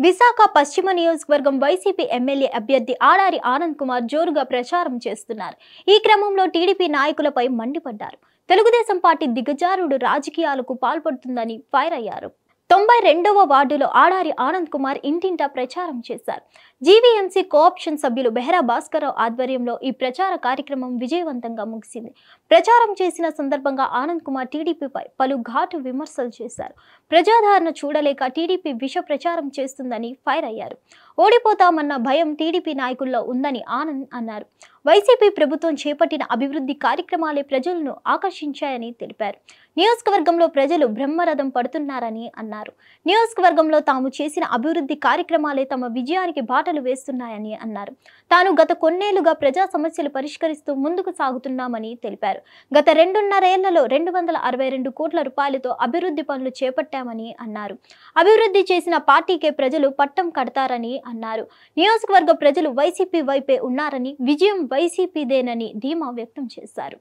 విశాఖ పశ్చిమ నియోజకవర్గం YCP MLA అభ్యర్థి ఆడారి ఆనంద్ కుమార్ జోరుగా ప్రచారం చేస్తున్నారు. ఈ క్రమంలో టీడీపీ నాయకులపై మండిపడ్డారు. తెలుగుదేశం పార్టీ దిగజారుడు రాజకీయాలకు పాల్పడుతుందని ఫైర్ అయ్యారు. 92వ వార్డులో ఆడారి ఆనంద్ కుమార్ ఇంటింటా ప్రచారం చేశారు. జీవీఎంసీ కోఆప్షన్ సభ్యులు బెహరా భాస్కరరావు ఆధ్వర్యంలో ఈ ప్రచార కార్యక్రమం విజయవంతంగా ముగిసింది. ప్రచారం చేసిన సందర్భంగా ఆనంద్ కుమార్ టీడీపీపై పలు ఘాటు విమర్శలు చేశారు. ప్రజాదరణ చూడలేక టీడీపీ విష ప్రచారం చేస్తుందని ఫైర్ అయ్యారు. ఓడిపోతామన్న భయం టీడీపీ నాయకుల్లో ఉందని ఆనంద్ అన్నారు. వైసీపీ ప్రభుత్వం చేపట్టిన అభివృద్ధి కార్యక్రమాలే ప్రజలను ఆకర్షించాయని తెలిపారు. నియోజకవర్గంలో ప్రజలు బ్రహ్మరథం పడుతున్నారని అన్నారు. నియోజకవర్గంలో తాము చేసిన అభివృద్ధి కార్యక్రమాలే తమ విజయానికి బాటలు వేస్తున్నాయని అన్నారు. తాను గత కొన్నేళ్లుగా ప్రజా సమస్యలు పరిష్కరిస్తూ ముందుకు సాగుతున్నామని తెలిపారు. గత 2.5 ఏళ్లలో 262 కోట్ల రూపాయలతో అభివృద్ధి పనులు చేపట్టామని అన్నారు. అభివృద్ధి చేసిన పార్టీకే ప్రజలు పట్టం కడతారని అన్నారు. నియోజకవర్గ ప్రజలు వైసీపీ వైపే ఉన్నారని, విజయం వైసీపీదేనని ధీమా వ్యక్తం చేశారు.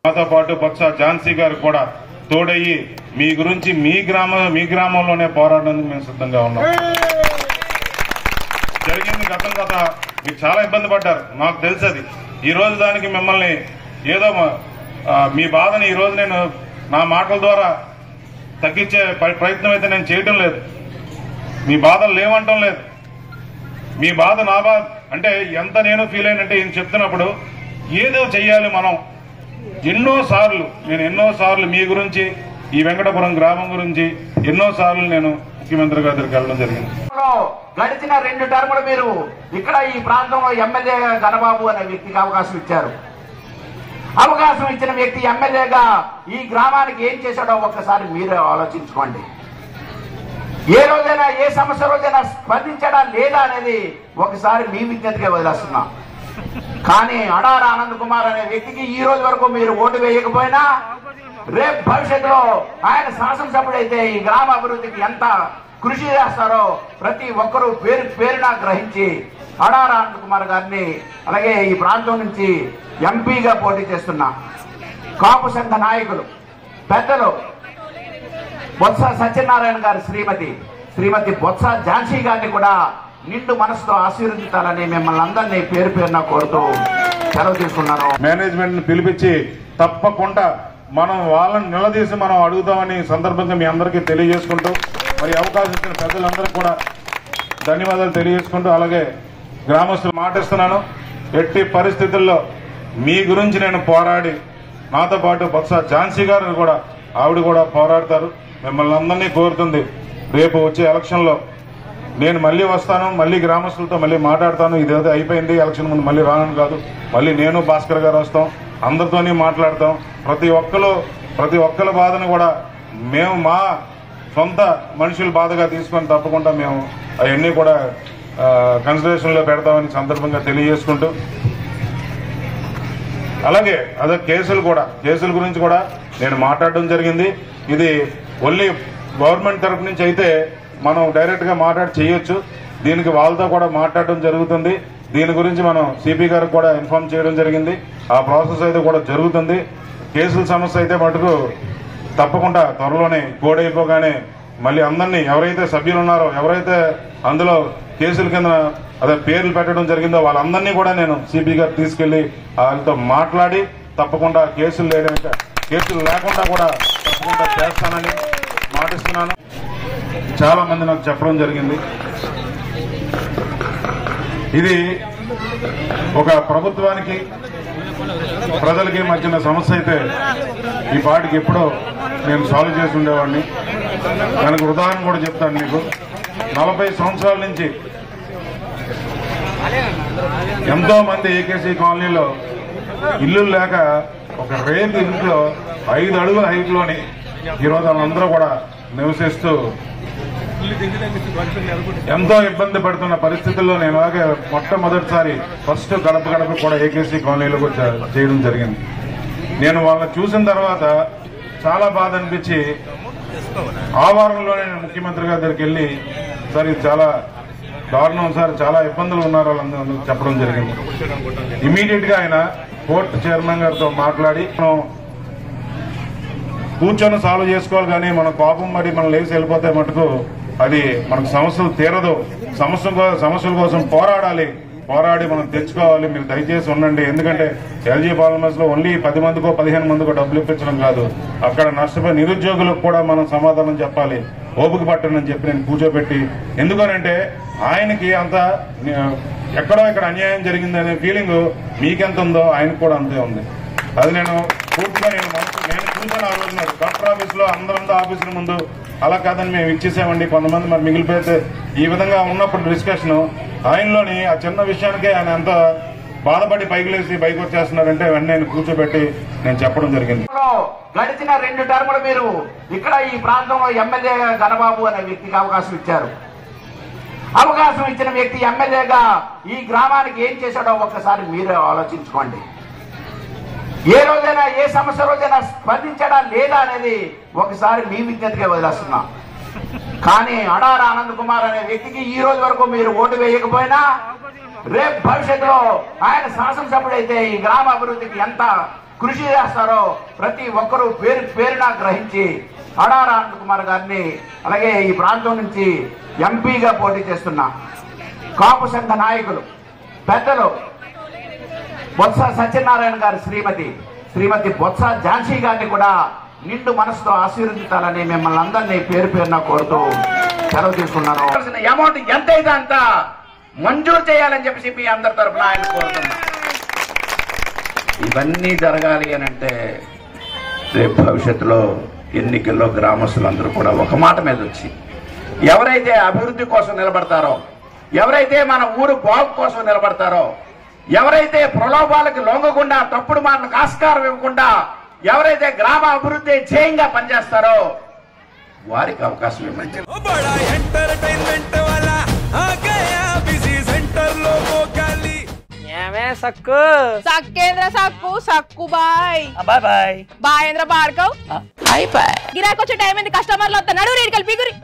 మాతో పాటు బొత్స ఝాన్సీ గారు కూడా తోడయ్యి మీ గురించి మీ గ్రామంలోనే పోరాడడానికి మేము సిద్ధంగా ఉన్నాం. జరిగింది గతం మీరు చాలా ఇబ్బంది పడ్డారు, నాకు తెలుసది. ఈ రోజు దానికి మిమ్మల్ని ఏదో మీ బాధని ఈ రోజు నేను నా మాటల ద్వారా తగ్గించే ప్రయత్నం అయితే నేను చేయటం లేదు. మీ బాధలు లేవంటం లేదు. మీ బాధ నా బాధ అంటే ఎంత నేను ఫీల్ అయినంటే ఈయన చెప్తున్నప్పుడు ఏదో చెయ్యాలి మనం. నేను ఎన్నోసార్లు మీ గురించి, ఈ వెంకటపురం గ్రామం గురించి ఎన్నోసార్లు నేను ముఖ్యమంత్రి గారి దగ్గరికి వెళ్ళడం జరిగింది. గడిచిన 2 టర్ములు మీరు ఇక్కడ ఈ ప్రాంతంలో ఎమ్మెల్యేగా గణబాబు అనే వ్యక్తికి అవకాశం ఇచ్చారు. అవకాశం ఇచ్చిన వ్యక్తి ఎమ్మెల్యేగా ఈ గ్రామానికి ఏం చేశాడో ఒక్కసారి మీరే ఆలోచించుకోండి. ఏ రోజైనా ఏ సమస్య రోజైనా స్పందించడా లేదా అనేది ఒకసారి మీ విజ్ఞతగా వదిలేస్తున్నా. కానీ ఆడారి ఆనంద్ కుమార్ అనే వ్యక్తికి ఈ రోజు వరకు మీరు ఓటు వేయకపోయినా రేపు భవిష్యత్తులో ఆయన శాసనసభ్యుడైతే ఈ గ్రామ అభివృద్ధికి ఎంత కృషి చేస్తారో ప్రతి ఒక్కరూ పేరున గ్రహించి ఆడారి ఆనంద్ కుమార్ గారిని, అలాగే ఈ ప్రాంతం నుంచి ఎంపీగా పోటీ చేస్తున్న కాపు సంఘ నాయకులు పెద్దలు బొత్స సత్యనారాయణ గారి శ్రీమతి బొత్స ఝాన్సీ గారిని కూడా నిండు మనసుతో ఆశీర్వదించాలని మిమ్మల్ని అందరినీ పేరున కోరుతూ సెలవు తీసుకున్నాను. మేనేజ్మెంట్ పిలిపించి తప్పకుండా మనం వాళ్ళని నిలదీసి మనం అడుగుతామని సందర్భంగా మీ అందరికీ తెలియజేసుకుంటూ, మరి అవకాశం ఇచ్చిన పెద్దలందరికీ కూడా ధన్యవాదాలు తెలియజేసుకుంటూ, అలాగే గ్రామస్తులు మాటిస్తున్నాను, ఎట్టి పరిస్థితుల్లో మీ గురించి నేను పోరాడి, నాతో పాటు బొత్స ఝాన్సీ గారు కూడా ఆవిడ కూడా పోరాడతారు. మిమ్మల్ని అందరినీ కోరుతుంది, రేపు వచ్చే ఎలక్షన్లో నేను మళ్ళీ వస్తాను, మళ్ళీ గ్రామస్తులతో మళ్ళీ మాట్లాడతాను. ఇదేదో అయిపోయింది, ఎలక్షన్ ముందు మళ్ళీ రానని కాదు, మళ్ళీ నేను భాస్కర్ గారు వస్తాం, అందరితోనే మాట్లాడతాం. ప్రతి ఒక్కరి బాధను కూడా మేము మా సొంత మనుషుల బాధగా తీసుకొని తప్పకుండా మేము అవన్నీ కూడా కన్సిడరేషన్లో పెడతామని సందర్భంగా తెలియజేసుకుంటూ, అలాగే అదే కేసుల గురించి కూడా నేను మాట్లాడడం జరిగింది. ఇది ఓన్లీ గవర్నమెంట్ తరఫు నుంచి అయితే మనం డైరెక్ట్ గా మాట్లాడి చేయొచ్చు. దీనికి వాళ్ళతో కూడా మాట్లాడడం జరుగుతుంది. దీని గురించి మనం సిపి గారికి కూడా ఇన్ఫార్మ్ చేయడం జరిగింది. ఆ ప్రాసెస్ అయితే కూడా జరుగుతుంది. కేసుల సమస్య అయితే మటుకు తప్పకుండా త్వరలోనే కోడ్ అయిపోగానే మళ్ళీ అందరినీ ఎవరైతే సభ్యులు ఉన్నారో, ఎవరైతే అందులో కేసుల కింద అదే పేర్లు పెట్టడం జరిగిందో వాళ్ళందరినీ కూడా నేను సిపి గారు తీసుకెళ్లి వాళ్ళతో మాట్లాడి తప్పకుండా కేసులు లేకుండా కూడా తప్పకుండా చేస్తానని మాటిస్తున్నాను. చాలా మంది నాకు చెప్పడం జరిగింది. ఇది ఒక ప్రభుత్వానికి ప్రజలకి మధ్యన సమస్య అయితే ఈ పాటికి ఎప్పుడో నేను సాల్వ్ చేసి ఉండేవాడిని. దానికి ఉదాహరణ కూడా చెప్తాను మీకు. 40 సంవత్సరాల నుంచి ఎంతో మంది ఏకేసీ కాలనీలో ఇల్లు లేక ఒక రేపు ఇంట్లో 5 అడుగుల హైట్లోని ఈరోజు వాళ్ళందరూ కూడా నివసిస్తూ ఎంతో ఇబ్బంది పడుతున్న పరిస్థితుల్లో నేను అలాగే మొట్టమొదటిసారి ఫస్ట్ గడప కూడా ఏకేసీ కాలనీలో చేయడం జరిగింది. నేను వాళ్ళని చూసిన తర్వాత చాలా బాధ అనిపించి ఆ వారంలోనే నేను ముఖ్యమంత్రి గారి దగ్గరికి వెళ్ళి, సార్ ఇది చాలా దారుణం సార్, చాలా ఇబ్బందులు ఉన్నారు వాళ్ళందరూ చెప్పడం జరిగింది. ఇమీడియట్ గా ఆయన కోర్టు చైర్మన్ గారితో మాట్లాడి మనం కూర్చొని సాల్వ్ చేసుకోవాలి, కానీ మనం కోపం పడి మనం లేచి వెళ్ళిపోతే మటుకు అది మనకు సమస్యలు తీరదు. సమస్యల కోసం పోరాడి మనం తెచ్చుకోవాలి. మీరు దయచేసి ఉండండి. ఎందుకంటే ఎల్జీ పాలిమర్స్ లో ఓన్లీ 10 మందికో 15 మందికో డబ్బులు ఇప్పించడం కాదు, అక్కడ నష్టపోయే నిరుద్యోగులకు కూడా మనం సమాధానం చెప్పాలి. ఓపిక పట్టనని చెప్పి నేను కూర్చోబెట్టి, ఎందుకనంటే ఆయనకి అంత ఎక్కడో ఇక్కడ అన్యాయం జరిగిందనే ఫీలింగ్ మీకెంత ఉందో ఆయనకు కూడా అంతే ఉంది. అది నేను పూర్తిగా నేను కూర్చొని ఆ రోజు కలెక్టర్ ఆఫీస్ లో అందరంతా ఆఫీసుల ముందు అలా కాదని మేము ఇచ్చేసామండి, కొంతమంది మరి మిగిలిపోతే ఈ విధంగా ఉన్నప్పుడు డిస్కషన్ ఆయనలోని ఆ చిన్న విషయానికే ఆయన ఎంత బాధపడి పైకి లేచి బయటకు వచ్చేస్తున్నారంటే వెంటనే నేను కూర్చోబెట్టి నేను చెప్పడం జరిగింది. గడిచిన 2 టర్ములు మీరు ఇక్కడ ఈ ప్రాంతంలో ఎమ్మెల్యే గణబాబు అనే వ్యక్తికి అవకాశం ఇచ్చారు. అవకాశం ఇచ్చిన వ్యక్తి ఎమ్మెల్యేగా ఈ గ్రామానికి ఏం చేశాడో ఒక్కసారి మీరే ఆలోచించుకోండి. ఏ రోజైనా ఏ సమస్య రోజైనా స్పందించడా లేదా అనేది ఒకసారి మీ విజ్ఞతగా వదిలేస్తున్నా. కానీ అడార ఆనంద్ కుమార్ అనే వ్యక్తికి ఈ రోజు వరకు మీరు ఓటు వేయకపోయినా రేపు భవిష్యత్తులో ఆయన శాసనసభ్యుడైతే ఈ గ్రామ అభివృద్ధికి ఎంత కృషి చేస్తారో ప్రతి ఒక్కరూ పేరున గ్రహించి అడార ఆనంద్ కుమార్ గారిని, అలాగే ఈ ప్రాంతం నుంచి ఎంపీగా పోటీ చేస్తున్న కాపు సంఘ నాయకులు పెద్దలు బొత్స సత్యనారాయణ గారి శ్రీమతి బొత్స ఝాన్సీ గారిని కూడా నిండు మనసుతో ఆశీర్వదించాలని మిమ్మల్ని అందరినీ పేరున కోరుతూ సెలవు తీసుకున్నాను. అమౌంట్ ఎంతైతే అంత మంజూరు చేయాలని చెప్పేసి మీ అందరి తరఫున ఆయన కోరుతున్నా. ఇవన్నీ జరగాలి అని అంటే రేపు భవిష్యత్తులో ఎన్నికల్లో గ్రామస్తులందరూ కూడా ఒక మాట మీద వచ్చి ఎవరైతే అభివృద్ధి కోసం నిలబడతారో, ఎవరైతే మన ఊరు బాగు కోసం నిలబడతారో, ఎవరైతే ప్రలోభాలకు లొంగకుండా తప్పుడు మాటలకు ఆస్కారం ఇవ్వకుండా ఎవరైతే గ్రామ అభివృద్ధి ధ్యేయంగా పనిచేస్తారో వారికి అవకాశం ఇవ్వండి. బాయేంద్ర భార్గవ్ గిరాకొచ్చే టైం ఏంది? కస్టమర్లు వస్తున్నాడు, రేడికల్ పీగురి.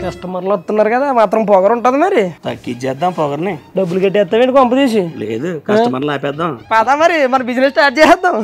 కస్టమర్లు వస్తున్నారు కదా, మాత్రం పొగరు ఉంటది. మరి తగ్గించేద్దాం పొగర్ని. డబ్బులు కట్టేస్తామేంటి కొంప తీసి? లేదు, కస్టమర్లు ఆపేద్దాం. పదా మరి మన బిజినెస్ స్టార్ట్ చేద్దాం.